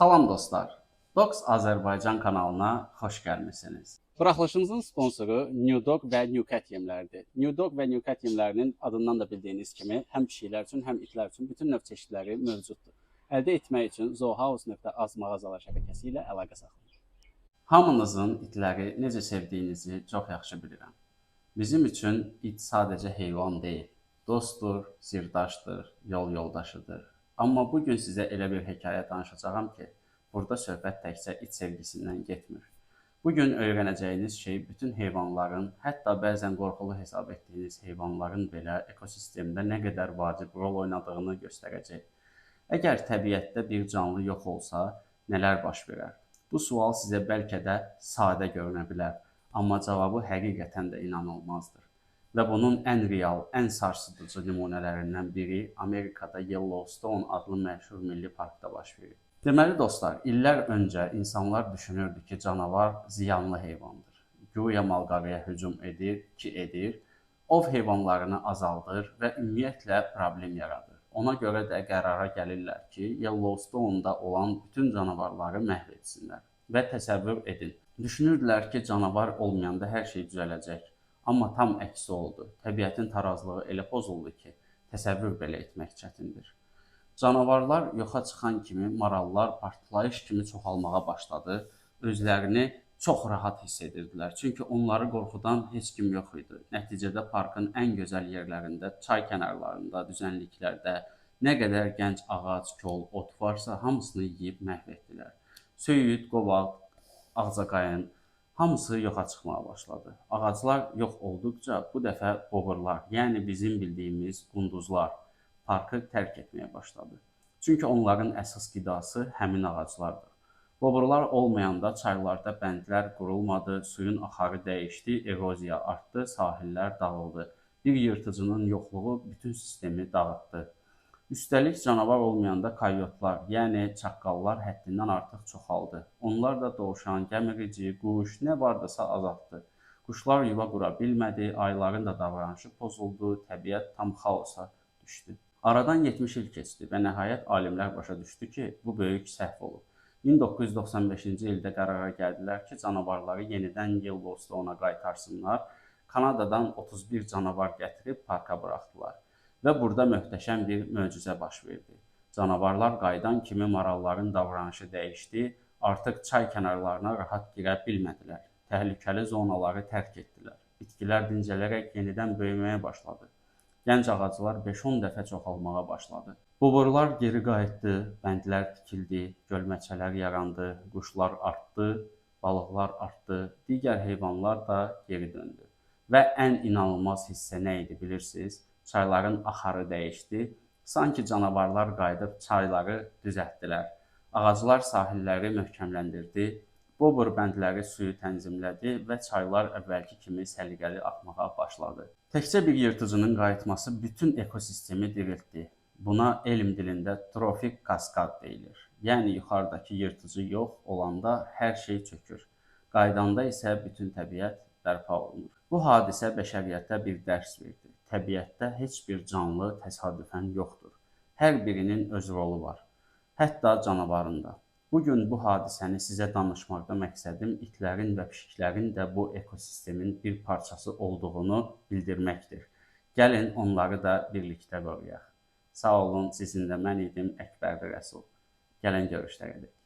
Salam dostlar. Docs Azərbaycan kanalına xoş gəlmisiniz. Buraxılışımızın sponsoru Newdog və Newcat yemləridir. Newdog və Newcat yemlərinin adından da bildiyiniz kimi həm pişiklər üçün, həm itlər üçün bütün növ çeşidləri mövcuddur. Əldə etmək üçün zoohouse.az mağazalar şəbəkəsi ilə əlaqə saxlayın. Hamınızın itləri necə sevdiyinizi çox yaxşı bilirəm. Bizim üçün it sadəcə heyvan deyil, dostdur, sirdaşdır, yol yoldaşıdır. Amma bugün sizə elə bir hekayə danışacağam ki, burada söhbət təkcə it sevgisindən getmir. Bugün öyrənəcəyiniz şey bütün heyvanların, hətta bəzən qorxulu hesab etdiyiniz heyvanların belə ekosistemdə nə qədər vacib rol oynadığını göstərəcək. Əgər təbiətdə bir canlı yox olsa, nələr baş verər? Bu sual sizə bəlkə də sadə görünə bilər, amma cavabı həqiqətən də inanılmazdır. Və bunun ən real, ən sarsıdıcı nümunələrindən biri Amerikada Yellowstone adlı məşhur milli parkda baş verir. Deməli dostlar, illər öncə insanlar düşünürdü ki, canavar ziyanlı heyvandır. Güya malqarıya hücum edir ki, edir, ov heyvanlarını azaldır və ümumiyyətlə problem yaradır. Ona görə də qərara gəlirlər ki, Yellowstone'da olan bütün canavarları məhv etsinlər. Və təsəvvür edin, düşünürdülər ki, canavar olmayanda hər şey düzələcək. Amma tam əksi oldu. Təbiətin tarazlığı elə pozuldu ki, təsəvvür belə etmək çətindir. Canavarlar yoxa çıxan kimi marallar partlayış kimi çoxalmağa başladı. Özlərini çox rahat hiss edirdilər. Çünki onları qorxudan heç kim yox idi. Nəticədə parkın ən gözəl yerlərində, çay kənarlarında, düzənliklərdə nə qədər gənc ağac, kol, ot varsa hamısını yeyib məhv etdilər. Söyüd, qovaq, ağcaqayın hamısı yoxa çıxmağa başladı. Ağaclar yox olduqca bu dəfə boğurlar, yəni bizim bildiyimiz qunduzlar parkı tərk etməyə başladı. Çünki onların əsas qidası həmin ağaclardır. Boğurlar olmayanda çaylarda bəndlər qurulmadı, suyun axarı dəyişdi, eroziya artdı, sahillər dağıldı. Bir yırtıcının yoxluğu bütün sistemi dağıtdı. Üstəlik canavar olmayanda koyotlar, yəni çaqqallar həddindən artıq çoxaldı. Onlar da dovşan, gəmirici, quş, nə vardısa azaltdı. Quşlar yuva qura bilmədi, ayıların da davranışı pozuldu, təbiət tam xaosa düşdü. Aradan 70 il keçdi və nəhayət alimlər başa düşdü ki, bu böyük səhv olub. 1995-ci ildə qərara gəldilər ki, canavarları yenidən Yellowstone'a qaytarsınlar. Kanadadan 31 canavar gətirib parka buraxdılar. Və burada möhtəşəm bir möcüzə baş verdi. Canavarlar qayıdan kimi maralların davranışı dəyişdi, artıq çay kənarlarına rahat girə bilmədilər. Təhlükəli zonaları tərk etdilər. Bitkilər dincələrək yenidən böyüməyə başladı. Gənc ağaclar 5-10 dəfə çoxalmağa başladı. Boğurlar geri qayıtdı, bəndlər tikildi, gölməçələr yarandı, quşlar artdı, balıqlar artdı, digər heyvanlar da geri döndü. Və ən inanılmaz hissə nə idi bilirsiniz? Çayların axarı dəyişdi, sanki canavarlar qayıdıb çayları düzəltdilər. Ağaclar sahilləri möhkəmləndirdi, boğur bəndləri suyu tənzimlədi və çaylar əvvəlki kimi səliqəli axmağa başladı. Təkcə bir yırtıcının qayıtması bütün ekosistemi diriltdi. Buna elm dilində trofik kaskad deyilir. Yəni yuxarıdakı yırtıcı yox olanda hər şey çökür. Qaydanda isə bütün təbiət bərpa olunur. Bu hadisə bəşəriyyətə bir dərs verdi. Təbiətdə heç bir canlı təsadüfən yoxdur. Hər birinin öz rolu var. Hətta canavarın da. Bugün bu hadisəni sizə danışmaqda məqsədim itlərin və pişiklərin də bu ekosistemin bir parçası olduğunu bildirməkdir. Gəlin onları da birlikdə qoruyaq. Sağ olun, sizinlə mən idim Əkbər Rəsul. Gəlin görüşlərə.